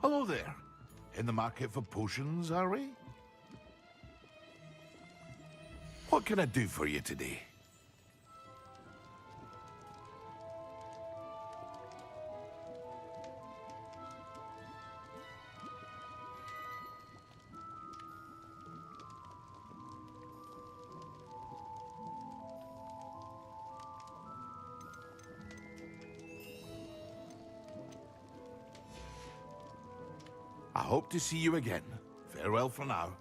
Hello there. In the market for potions, are we? What can I do for you today? I hope to see you again. Farewell for now.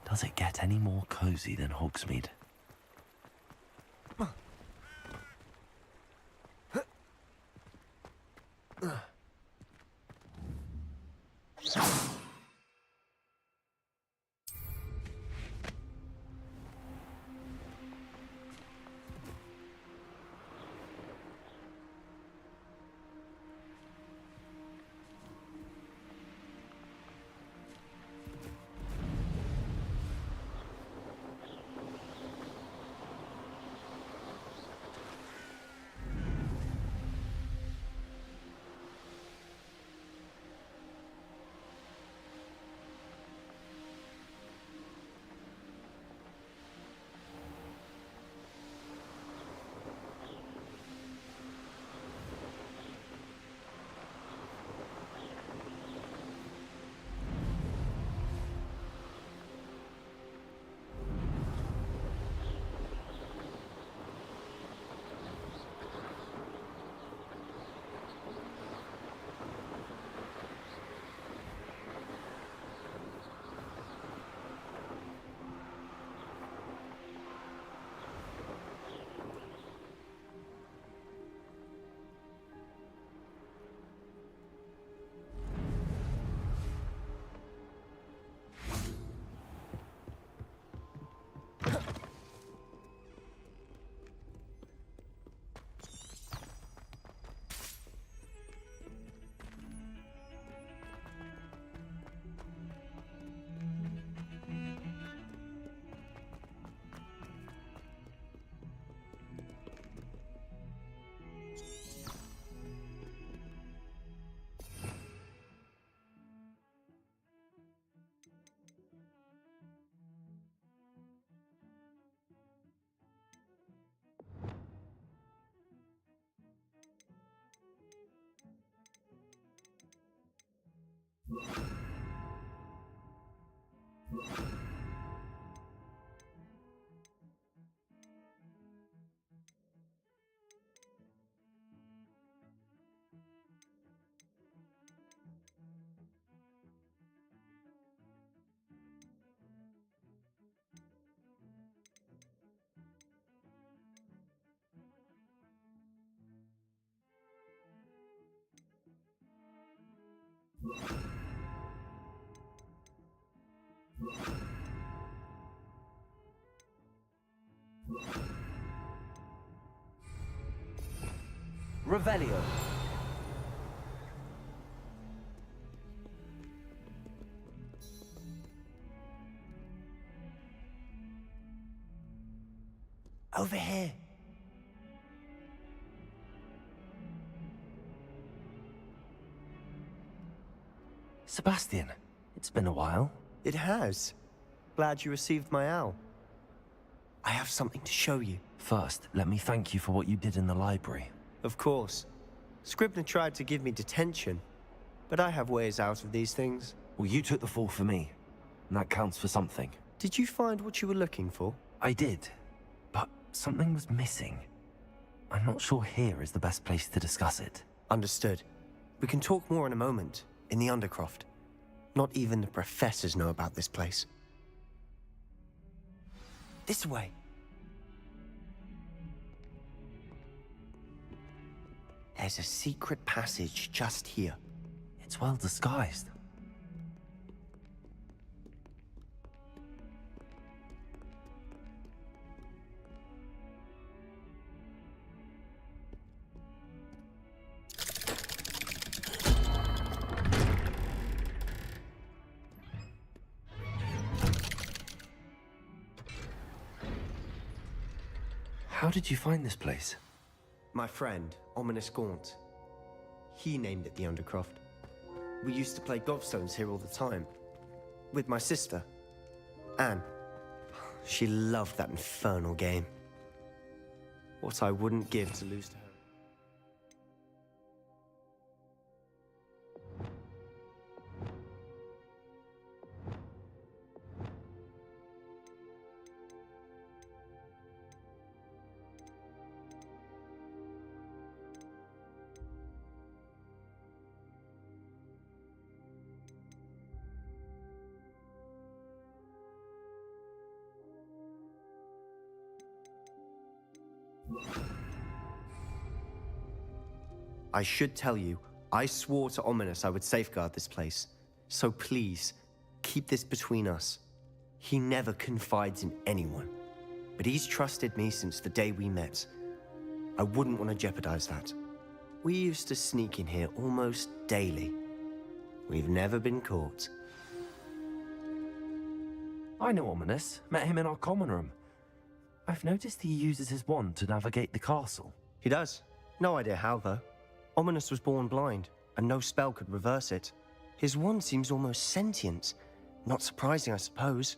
Does it get any more cozy than Hogsmeade? Revelio. Over here. Sebastian, it's been a while. It has. Glad you received my owl. I have something to show you. First, let me thank you for what you did in the library. Of course. Scribner tried to give me detention, but I have ways out of these things. Well, you took the fall for me, and that counts for something. Did you find what you were looking for? I did, but something was missing. I'm not sure here is the best place to discuss it. Understood. We can talk more in a moment, in the Undercroft. Not even the professors know about this place. This way. There's a secret passage just here. It's well disguised. How did you find this place? My friend, Ominous Gaunt. He named it the Undercroft. We used to play gobstones here all the time. With my sister, Anne. She loved that infernal game. What I wouldn't give to lose to her. I should tell you, I swore to Ominous I would safeguard this place. So please, keep this between us. He never confides in anyone, but he's trusted me since the day we met. I wouldn't want to jeopardize that. We used to sneak in here almost daily. We've never been caught. I know Ominous. Met him in our common room. I've noticed he uses his wand to navigate the castle. He does. No idea how, though. Ominous was born blind, and no spell could reverse it. His wand seems almost sentient. Not surprising, I suppose.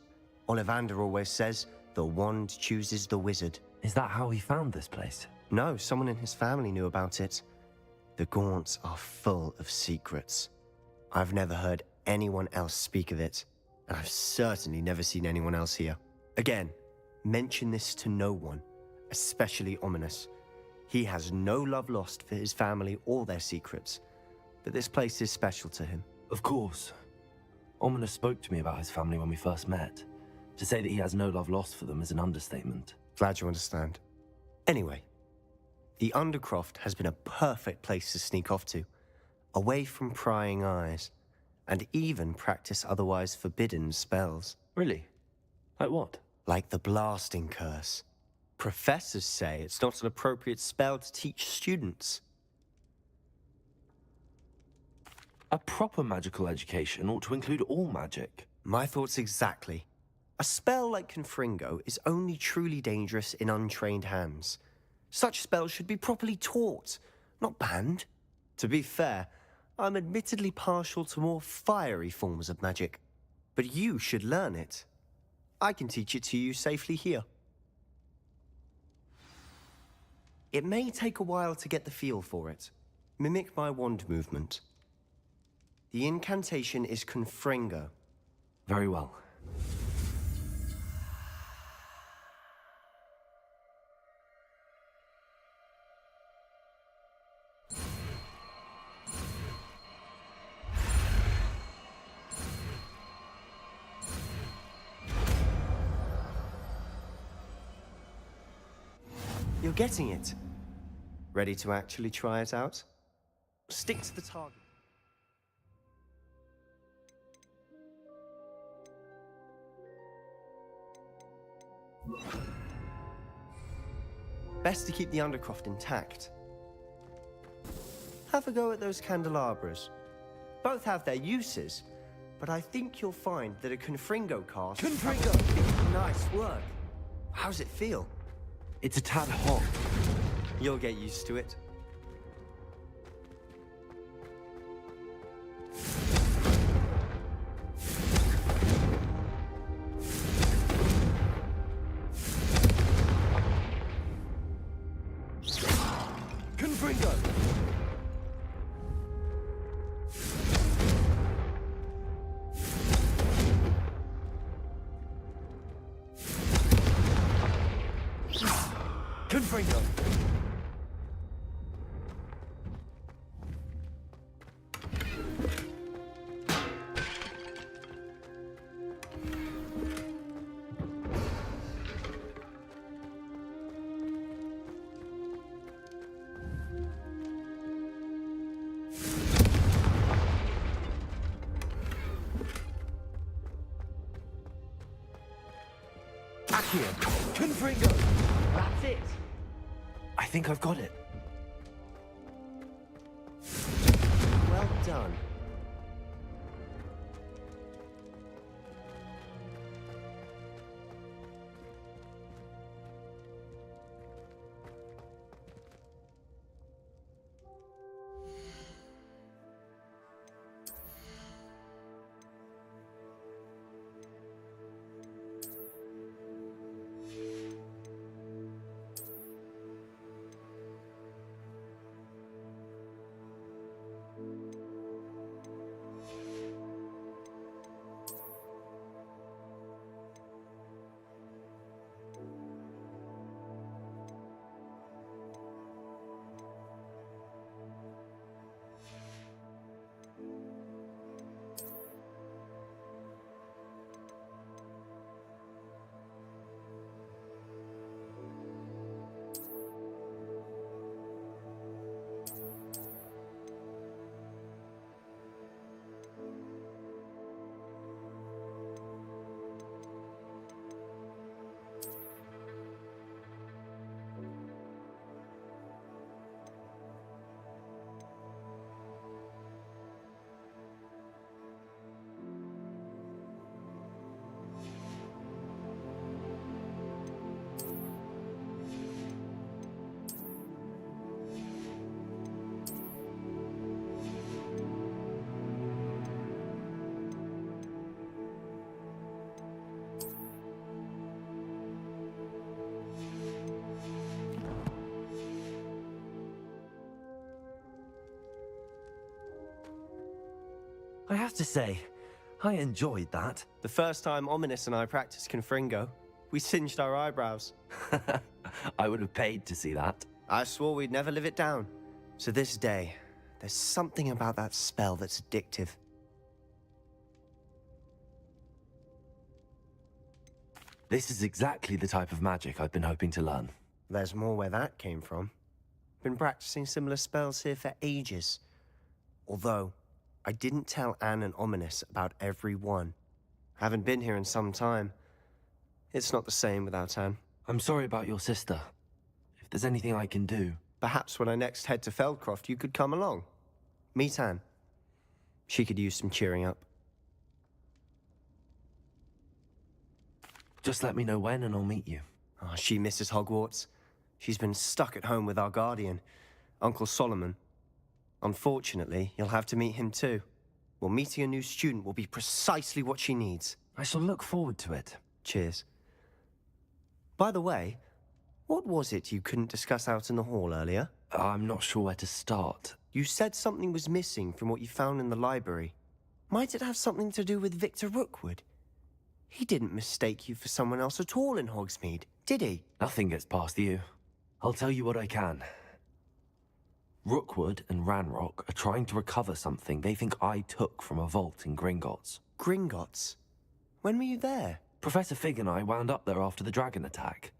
Ollivander always says, the wand chooses the wizard. Is that how he found this place? No, someone in his family knew about it. The Gaunts are full of secrets. I've never heard anyone else speak of it, and I've certainly never seen anyone else here. Again, mention this to no one, especially Ominous. He has no love lost for his family or their secrets, but this place is special to him. Of course. Ominous spoke to me about his family when we first met. To say that he has no love lost for them is an understatement. Glad you understand. Anyway, the Undercroft has been a perfect place to sneak off to, away from prying eyes, and even practice otherwise forbidden spells. Really? Like what? Like the blasting curse. Professors say it's not an appropriate spell to teach students. A proper magical education ought to include all magic. My thoughts exactly. A spell like Confringo is only truly dangerous in untrained hands. Such spells should be properly taught, not banned. To be fair, I'm admittedly partial to more fiery forms of magic, but you should learn it. I can teach it to you safely here. It may take a while to get the feel for it. Mimic my wand movement. The incantation is Confringo. Very well. You're getting it. Ready to actually try it out? Stick to the target. Best to keep the Undercroft intact. Have a go at those candelabras. Both have their uses, but I think you'll find that a Confringo cast... Confringo! Nice work. How's it feel? It's a tad hot. You'll get used to it. Confringo! Confringo! Accio! Confringo! That's it. I think I've got it. Well done. I have to say, I enjoyed that. The first time Ominous and I practiced Confringo, we singed our eyebrows. I would have paid to see that. I swore we'd never live it down. To this day, there's something about that spell that's addictive. This is exactly the type of magic I've been hoping to learn. There's more where that came from. Been practicing similar spells here for ages. Although, I didn't tell Anne and Ominous about every one. Haven't been here in some time. It's not the same without Anne. I'm sorry about your sister. If there's anything I can do... Perhaps when I next head to Feldcroft, you could come along. Meet Anne. She could use some cheering up. Just let me know when and I'll meet you. Oh, she misses Hogwarts. She's been stuck at home with our guardian, Uncle Solomon. Unfortunately, you'll have to meet him too. Well, meeting a new student will be precisely what she needs. I shall look forward to it. Cheers. By the way, what was it you couldn't discuss out in the hall earlier? I'm not sure where to start. You said something was missing from what you found in the library. Might it have something to do with Victor Rookwood? He didn't mistake you for someone else at all in Hogsmeade, did he? Nothing gets past you. I'll tell you what I can. Rookwood and Ranrock are trying to recover something they think I took from a vault in Gringotts. Gringotts? When were you there? Professor Fig and I wound up there after the dragon attack.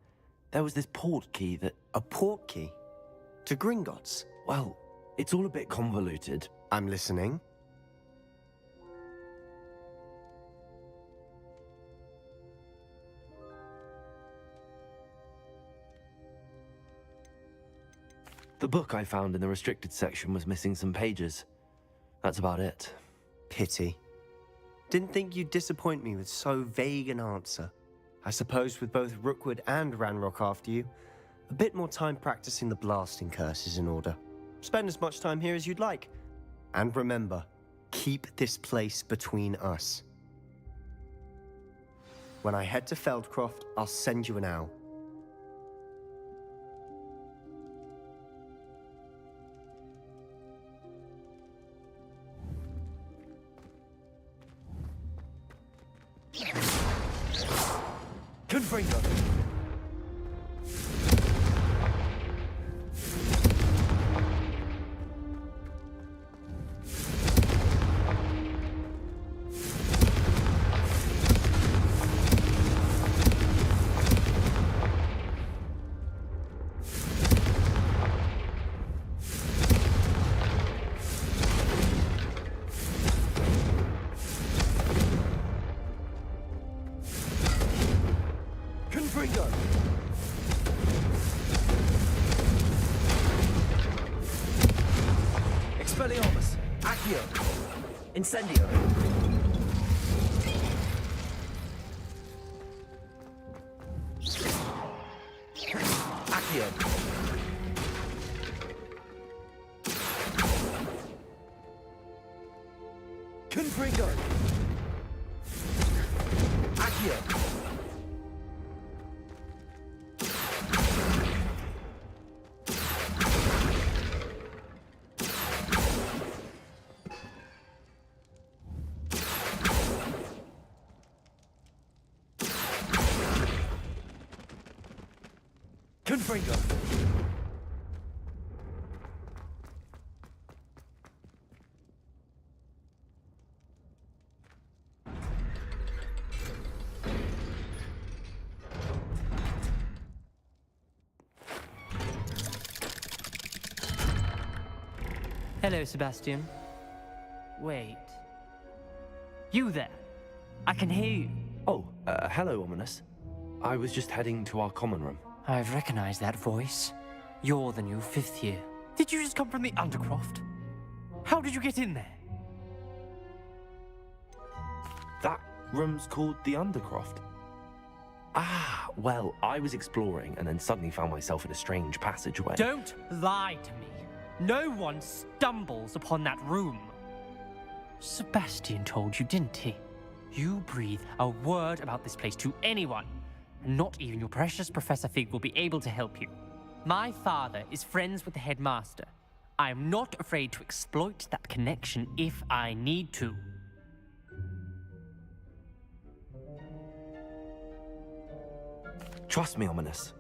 There was this port key that... A port key? To Gringotts? Well, it's all a bit convoluted. I'm listening. The book I found in the restricted section was missing some pages. That's about it. Pity. Didn't think you'd disappoint me with so vague an answer. I suppose with both Rookwood and Ranrock after you, a bit more time practicing the blasting curse is in order. Spend as much time here as you'd like. And remember, keep this place between us. When I head to Feldcroft, I'll send you an owl. Confringo! Expelliarmus! Accio! Incendio! Accio! Confringo! Accio! Confringo! Hello, Sebastian. Wait. You there? I can hear you. Oh, hello, Ominous. I was just heading to our common room. I've recognized that voice. You're the new 5th year. Did you just come from the Undercroft? How did you get in there? That room's called the Undercroft. Ah, well, I was exploring and then suddenly found myself in a strange passageway. Don't lie to me. No one stumbles upon that room. Sebastian told you, didn't he? You breathe a word about this place to anyone, and not even your precious Professor Fig will be able to help you. My father is friends with the headmaster. I am not afraid to exploit that connection if I need to. Trust me, Ominous.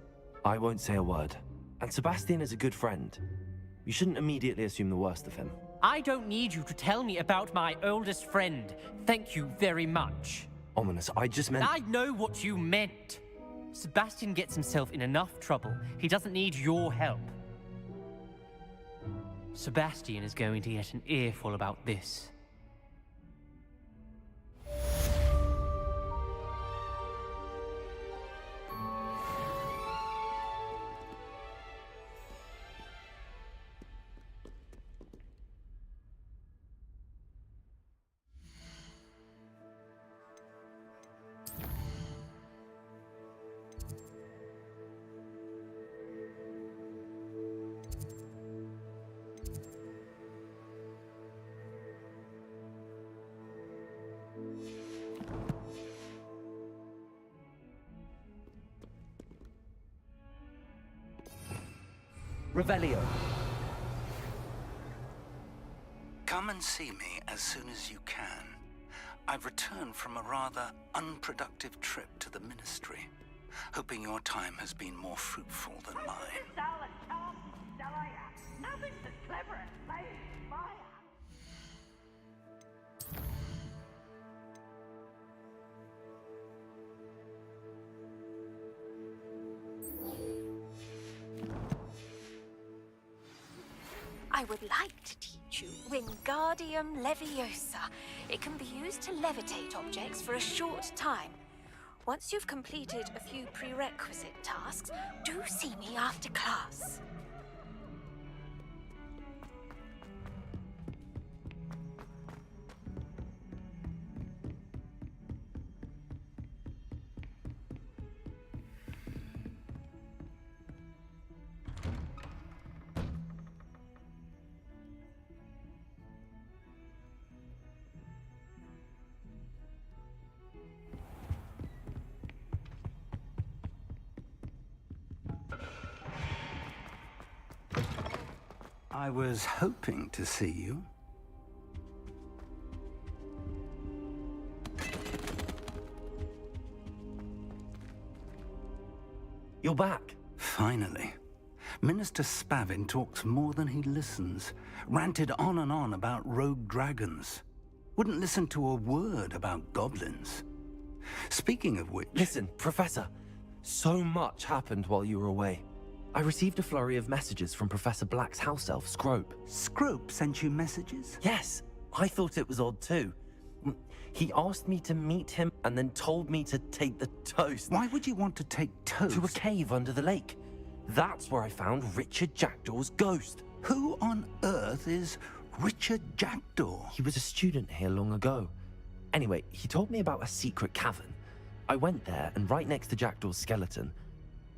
I won't say a word. And Sebastian is a good friend. You shouldn't immediately assume the worst of him. I don't need you to tell me about my oldest friend. Thank you very much. Ominous, I just meant... I know what you meant. Sebastian gets himself in enough trouble. He doesn't need your help. Sebastian is going to get an earful about this. Revelio. Come and see me as soon as you can. I've returned from a rather unproductive trip to the Ministry, hoping your time has been more fruitful than mine. Nothing's as clever as playing fire. I would like to teach you Wingardium Leviosa. It can be used to levitate objects for a short time. Once you've completed a few prerequisite tasks, do see me after class. I was hoping to see you. You're back. Finally. Minister Spavin talks more than he listens. Ranted on and on about rogue dragons. Wouldn't listen to a word about goblins. Speaking of which... Listen, Professor. So much happened while you were away. I received a flurry of messages from Professor Black's house elf, Scrope. Scrope sent you messages? Yes, I thought it was odd too. He asked me to meet him and then told me to take the toast. Why would you want to take toast? To a cave under the lake. That's where I found Richard Jackdaw's ghost. Who on earth is Richard Jackdaw? He was a student here long ago. Anyway, he told me about a secret cavern. I went there, and right next to Jackdaw's skeleton,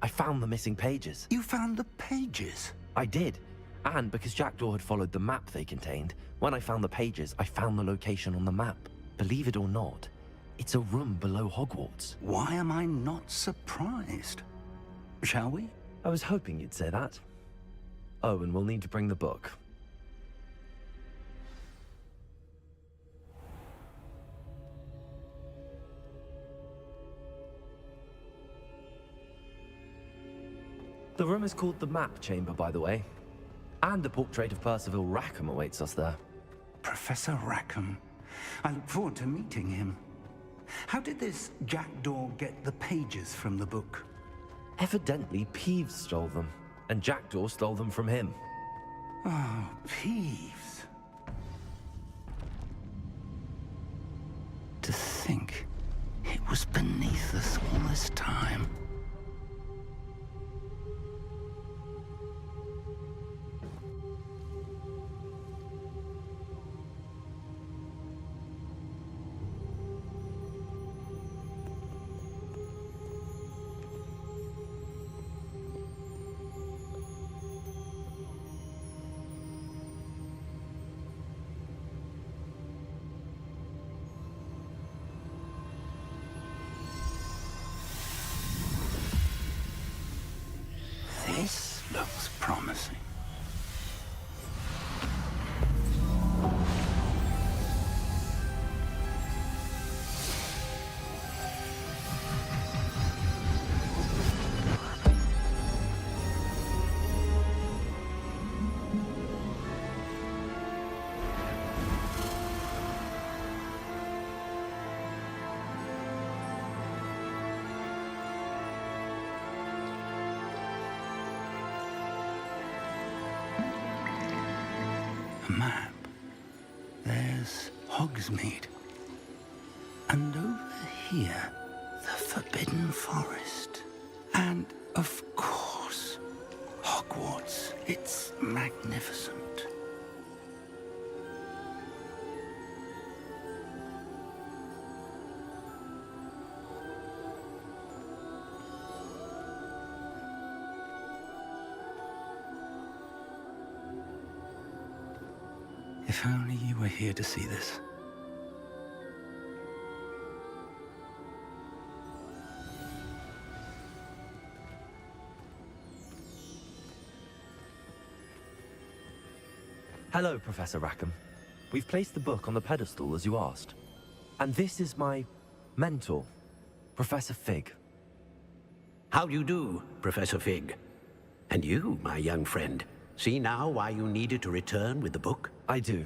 I found the missing pages. You found the pages? I did. And because Jackdaw had followed the map they contained, when I found the pages, I found the location on the map. Believe it or not, it's a room below Hogwarts. Why am I not surprised? Shall we? I was hoping you'd say that. Oh, and we'll need to bring the book. The room is called the Map Chamber, by the way. And a portrait of Percival Rackham awaits us there. Professor Rackham. I look forward to meeting him. How did this Jackdaw get the pages from the book? Evidently, Peeves stole them, and Jackdaw stole them from him. Oh, Peeves. To think it was beneath us all this time. map. There's Hogsmeade. And over here, the Forbidden Forest. And, of course, Hogwarts. It's magnificent. If only you were here to see this. Hello, Professor Rackham. We've placed the book on the pedestal as you asked. And this is my mentor, Professor Fig. How do you do, Professor Fig? And you, my young friend, see now why you needed to return with the book? I do.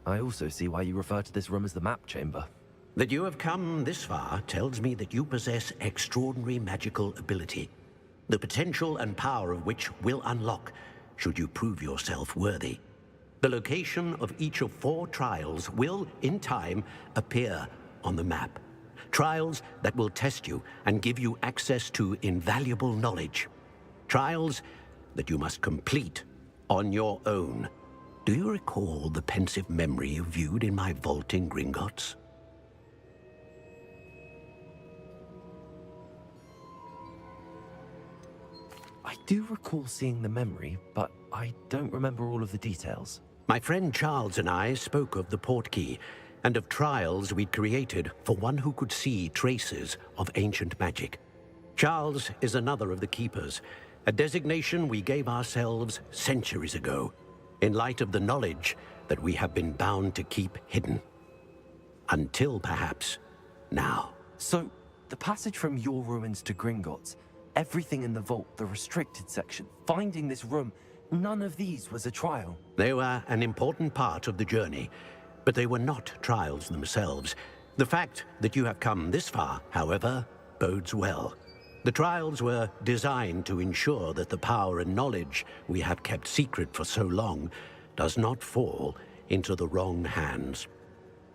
I also see why you refer to this room as the map chamber. That you have come this far tells me that you possess extraordinary magical ability, the potential and power of which will unlock should you prove yourself worthy. The location of each of 4 trials will, in time, appear on the map. Trials that will test you and give you access to invaluable knowledge. Trials that you must complete on your own. Do you recall the pensive memory you viewed in my vault in Gringotts? I do recall seeing the memory, but I don't remember all of the details. My friend Charles and I spoke of the portkey and of trials we'd created for one who could see traces of ancient magic. Charles is another of the keepers, a designation we gave ourselves centuries ago, in light of the knowledge that we have been bound to keep hidden. Until perhaps now. So, the passage from your ruins to Gringotts, everything in the vault, the restricted section, finding this room, none of these was a trial. They were an important part of the journey, but they were not trials themselves. The fact that you have come this far, however, bodes well. The trials were designed to ensure that the power and knowledge we have kept secret for so long does not fall into the wrong hands.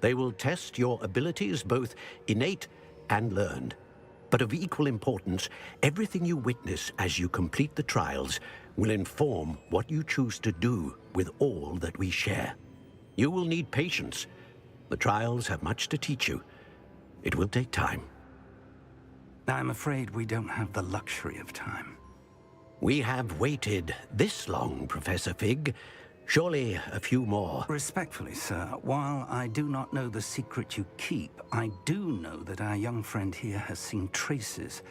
They will test your abilities, both innate and learned. But of equal importance, everything you witness as you complete the trials will inform what you choose to do with all that we share. You will need patience. The trials have much to teach you. It will take time. I'm afraid we don't have the luxury of time. We have waited this long, Professor Fig. Surely a few more. Respectfully, sir, while I do not know the secret you keep, I do know that our young friend here has seen traces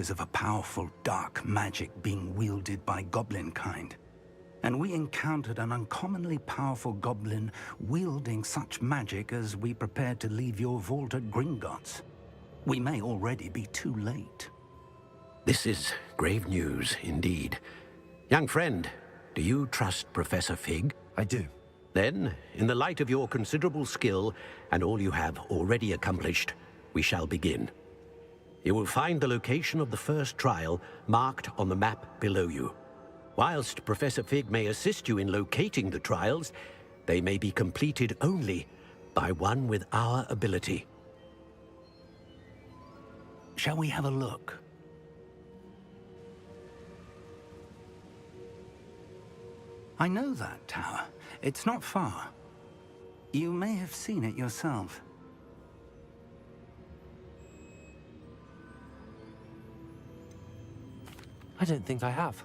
of a powerful dark magic being wielded by goblin kind. And we encountered an uncommonly powerful goblin wielding such magic as we prepared to leave your vault at Gringotts. We may already be too late. This is grave news indeed. Young friend, do you trust Professor Fig? I do. Then, in the light of your considerable skill and all you have already accomplished, we shall begin. You will find the location of the first trial marked on the map below you. Whilst Professor Fig may assist you in locating the trials, they may be completed only by one with our ability. Shall we have a look? I know that tower. It's not far. You may have seen it yourself. I don't think I have.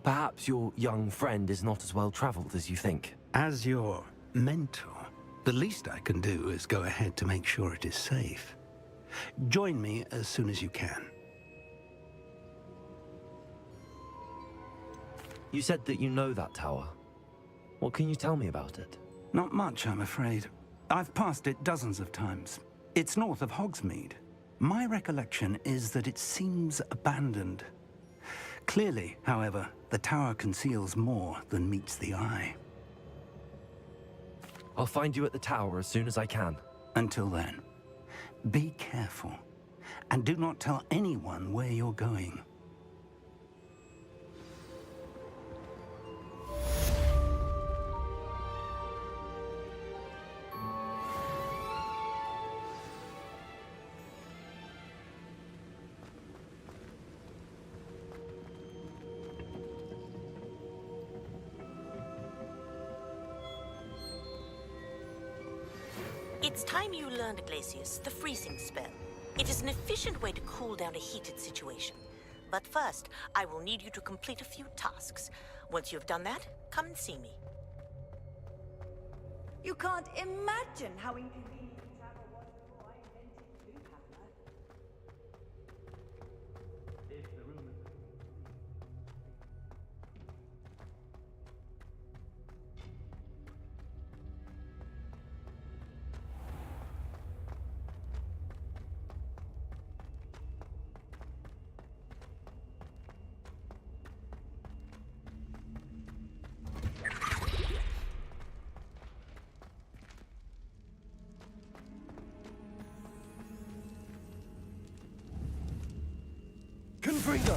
Perhaps your young friend is not as well traveled as you think. As your mentor, the least I can do is go ahead to make sure it is safe. Join me as soon as you can. You said that you know that tower. What can you tell me about it? Not much, I'm afraid. I've passed it dozens of times. It's north of Hogsmeade. My recollection is that it seems abandoned. Clearly, however, the tower conceals more than meets the eye. I'll find you at the tower as soon as I can. Until then, be careful, and do not tell anyone where you're going. It's time you learned, Glacius, the freezing spell. It is an efficient way to cool down a heated situation. But first, I will need you to complete a few tasks. Once you have done that, come and see me. You can't imagine how inconvenient travel was before I invented blue hammer. Confringo!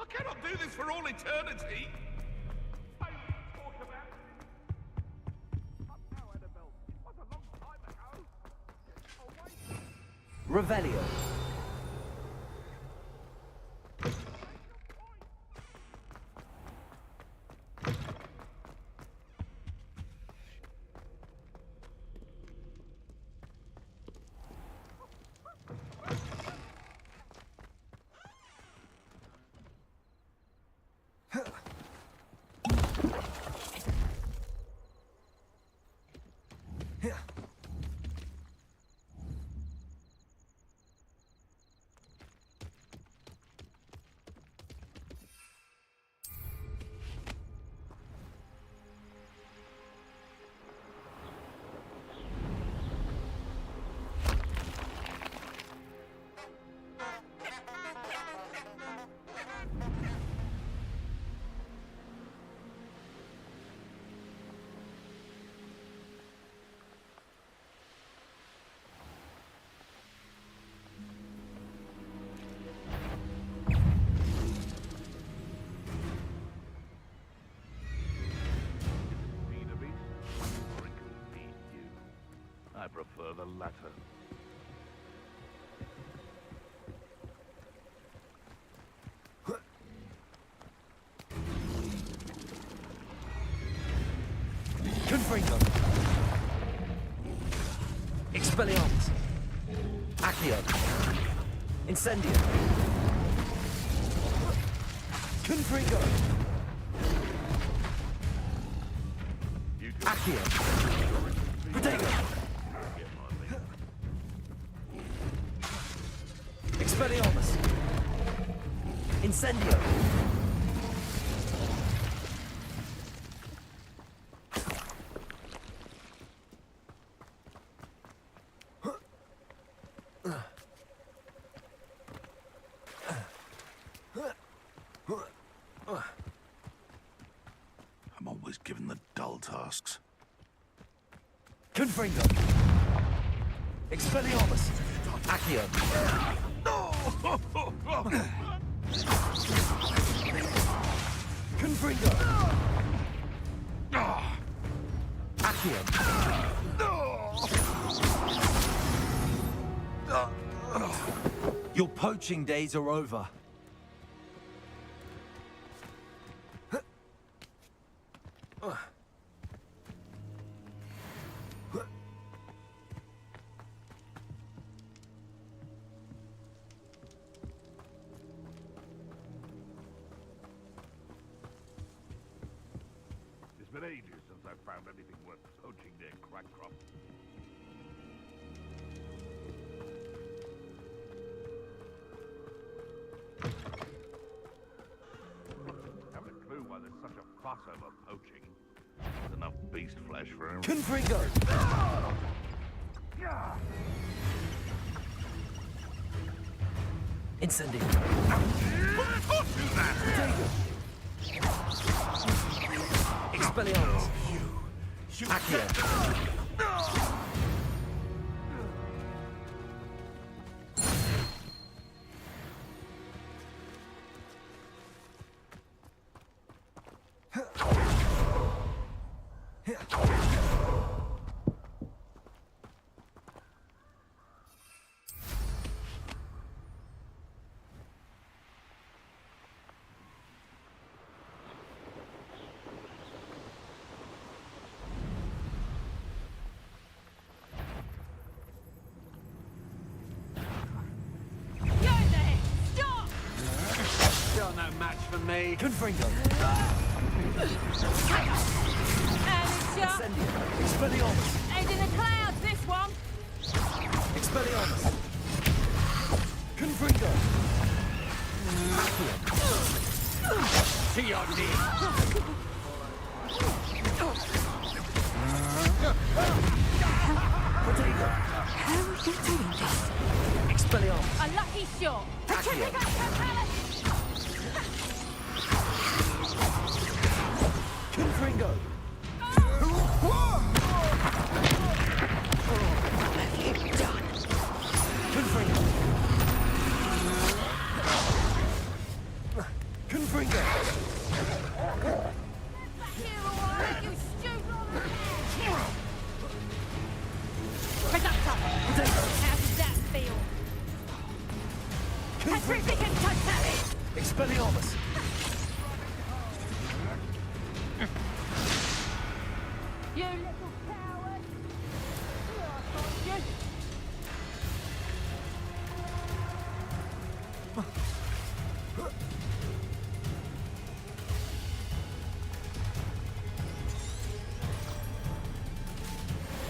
I cannot do this for all eternity! Revelio. I prefer the latter. Confringo. Expelliarmus. Accio. Incendio. Confringo. Accio. Protego. Expelliarmus. Incendio. I'm always given the dull tasks. Confringo. Expelliarmus. Accio. Confringo. Accio. Your poaching days are over. It's been ages since I've found anything worth poaching near Crackcroft. Haven't a clue why there's such a fuss over poaching. There's enough beast flesh for everyone. Confringo. Incendio. Don't do that! Expelliarmus. Accio. match for me. Confringo. Amateur. Expelliarmus. Head in the clouds, this one. Expelliarmus. Confringo. To your knees. Potato. How are you doing this? Expelliarmus. A lucky shot. Accio. Confringo. Confringo. Confringo. Here, or I'll make you stoop on the head. Conductor. Potato. How does that feel? Petrific and totally. Expelliarmus. You little coward. Here, I got you.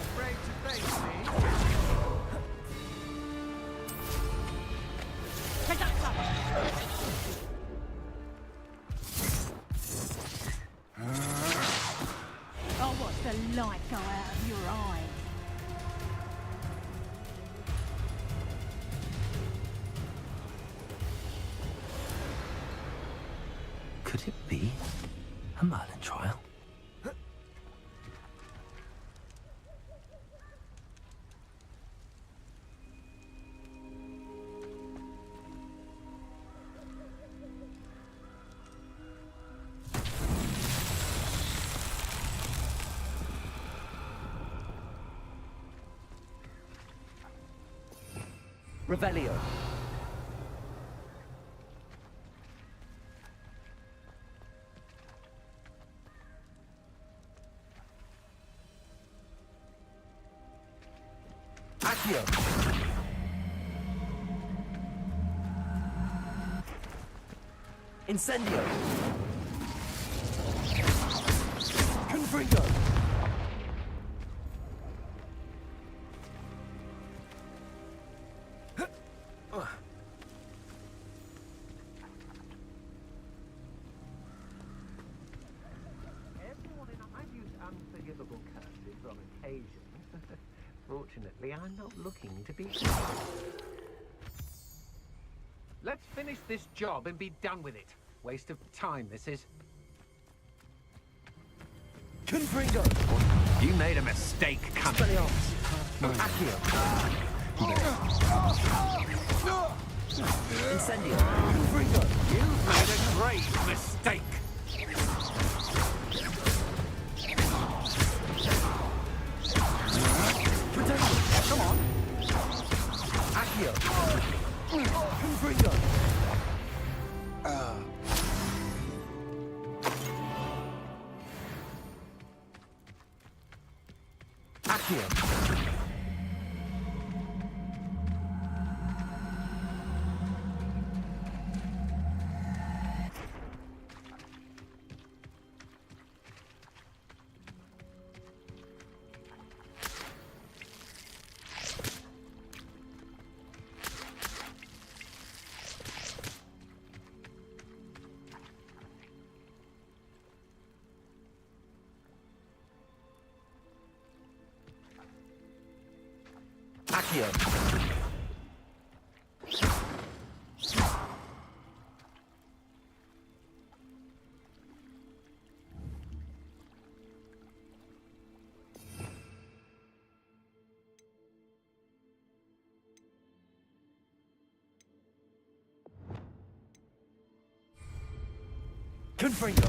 Afraid to face me? Conductor. I'll watch the light go out of your eye. Could it be a Merlin trial? Revelio. Accio. Incendio. Confringo. I've used unforgivable curses on occasion. Fortunately, I'm not looking to be. Let's finish this job and be done with it. Waste of time, this is. Confringo. You made a mistake coming. Expelliarmus. Accio. Incendio. Confringo. You've made a grave mistake. Potato. Come on. Accio. Confringo. Accio. Accio. Confringo.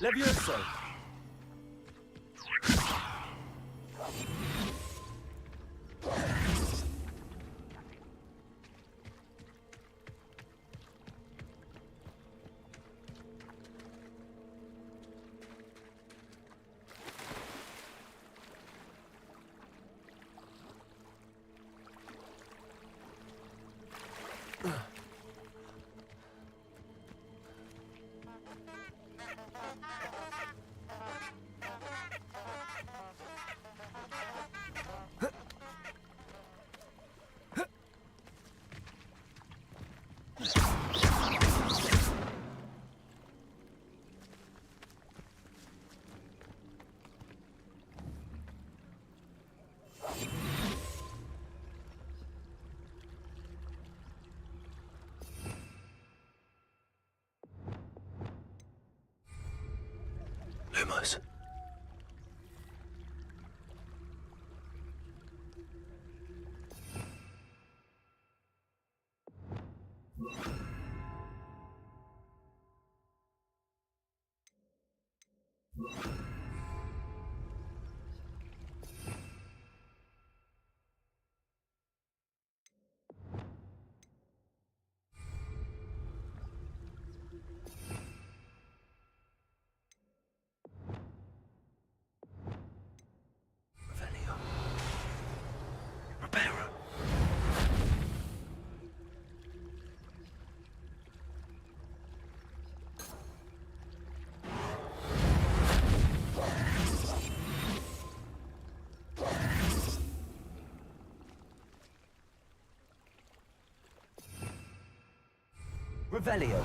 Levioso. Lumos. Revelio. Reparo. Revelio.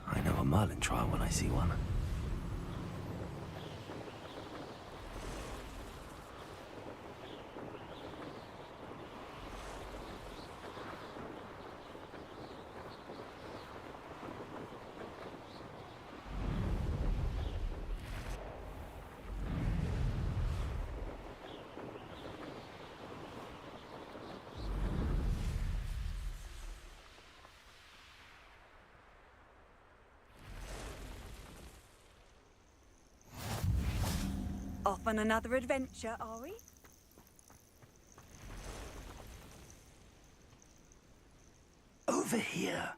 I know a Merlin trial when I see one. Off on another adventure, are we? Over here.